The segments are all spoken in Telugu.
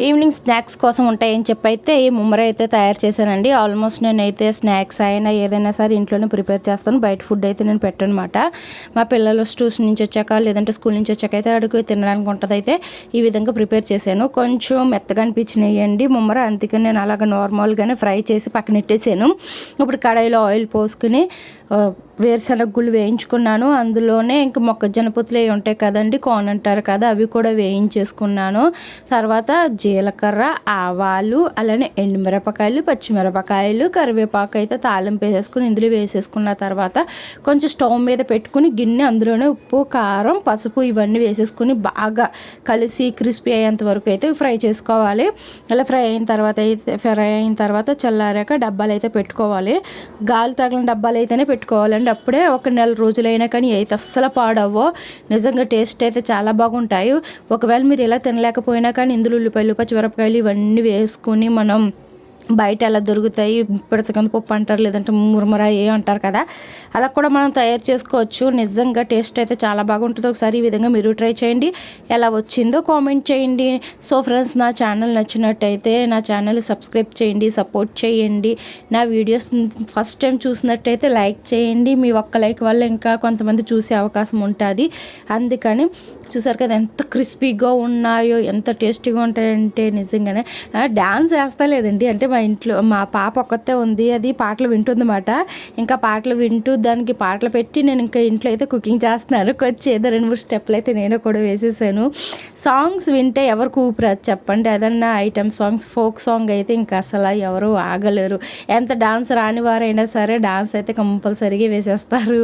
ఈవినింగ్ స్నాక్స్ కోసం ఉంటాయని చెప్పి అయితే ఈ ముమ్మర అయితే తయారు చేశానండి. ఆల్మోస్ట్ నేనైతే స్నాక్స్ అయినా ఏదైనా సరే ఇంట్లోనే ప్రిపేర్ చేస్తాను. బయట ఫుడ్ అయితే నేను పెట్టనమాట. మా పిల్లలు ట్యూషన్ నుంచి వచ్చాక లేదంటే స్కూల్ నుంచి వచ్చాక అయితే అడుగు తినడానికి ఉంటుంది. అయితే ఈ విధంగా ప్రిపేర్ చేశాను. కొంచెం మెత్తగా అనిపించినాయండి ముమ్మర, అందుకని నేను అలాగ నార్మల్గానే ఫ్రై చేసి పక్కన పెట్టేసాను. ఇప్పుడు కడాయిలో ఆయిల్ పోసుకుని వేరుశనగ గుళ్ళు వేయించుకున్నాను. అందులోనే ఇంక మొక్కజొన్న పొత్తులు అవి ఉంటాయి కదండి, కార్న్ అంటారు కదా, అవి కూడా వేయించేసుకున్నాను. తర్వాత జీలకర్ర, ఆవాలు, అలానే ఎండుమిరపకాయలు, పచ్చిమిరపకాయలు, కరివేపాకు అయితే తాలింపు వేసేసుకుని ఇందులో వేసేసుకున్న తర్వాత కొంచెం స్టవ్ మీద పెట్టుకుని గిన్నె అందులోనే ఉప్పు, కారం, పసుపు ఇవన్నీ వేసేసుకుని బాగా కలిసి క్రిస్పీ అయ్యేంత వరకు అయితే ఫ్రై చేసుకోవాలి. అలా ఫ్రై అయిన తర్వాత చల్లారాక డబ్బాలు అయితే పెట్టుకోవాలి. గాలి తగిలిన డబ్బాలు అయితేనే పెట్టుకోవాలండి. అప్పుడే ఒక నెల రోజులైనా కానీ అయితే అస్సలు పాడవో. నిజంగా టేస్ట్ అయితే చాలా బాగుంటాయి. ఒకవేళ మీరు ఇలా తినలేకపోయినా కానీ ఇందులో ఉల్లిపాయలు, పచ్చిమిరపకాయలు ఇవన్నీ వేసుకుని మనం బయట ఎలా దొరుకుతాయి పిడతకంది పప్పు అంటారు, లేదంటే మురమర అంటారు కదా, అలా కూడా మనం తయారు చేసుకోవచ్చు. నిజంగా టేస్ట్ అయితే చాలా బాగుంటుంది. ఒకసారి ఈ విధంగా మీరు ట్రై చేయండి. ఎలా వచ్చిందో కామెంట్ చేయండి. సో ఫ్రెండ్స్, నా ఛానల్ నచ్చినట్టయితే నా ఛానల్ సబ్స్క్రైబ్ చేయండి, సపోర్ట్ చేయండి. నా వీడియోస్ ఫస్ట్ టైం చూసినట్టయితే లైక్ చేయండి. మీ ఒక్క లైక్ వల్ల ఇంకా కొంతమంది చూసే అవకాశం ఉంటుంది. అందుకని చూసారు కదా ఎంత క్రిస్పీగా ఉన్నాయో, ఎంత టేస్టీగా ఉంటాయంటే నిజంగానే డ్యాన్స్ వేస్తా లేదండి. అంటే మా ఇంట్లో మా పాప ఒక్కతే ఉంది, అది పాటలు వింటుందన్నమాట. ఇంకా పాటలు వింటూ దానికి పాటలు పెట్టి నేను ఇంకా ఇంట్లో అయితే కుకింగ్ చేస్తున్నాను. కొంచెం ఏదో 2-3 స్టెప్లు అయితే నేను కూడా వేసేసాను. సాంగ్స్ వింటే ఎవరికి ఊపిరాదు చెప్పండి. ఏదన్నా ఐటమ్ సాంగ్స్, ఫోక్ సాంగ్ అయితే ఇంకా అసలు ఎవరు ఆగలేరు. ఎంత డాన్స్ రాని వారైనా సరే డాన్స్ అయితే కంపల్సరీగా వేసేస్తారు.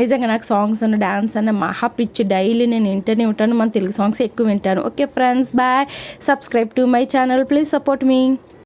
నిజంగా నాకు సాంగ్స్ అన్న డాన్స్ అన్న మహా పిచ్చి. డైలీ నేను వింటూనే ఉంటాను. మన తెలుగు సాంగ్స్ ఎక్కువ వింటాను. Okay friends, bye. Subscribe to my channel, please support me.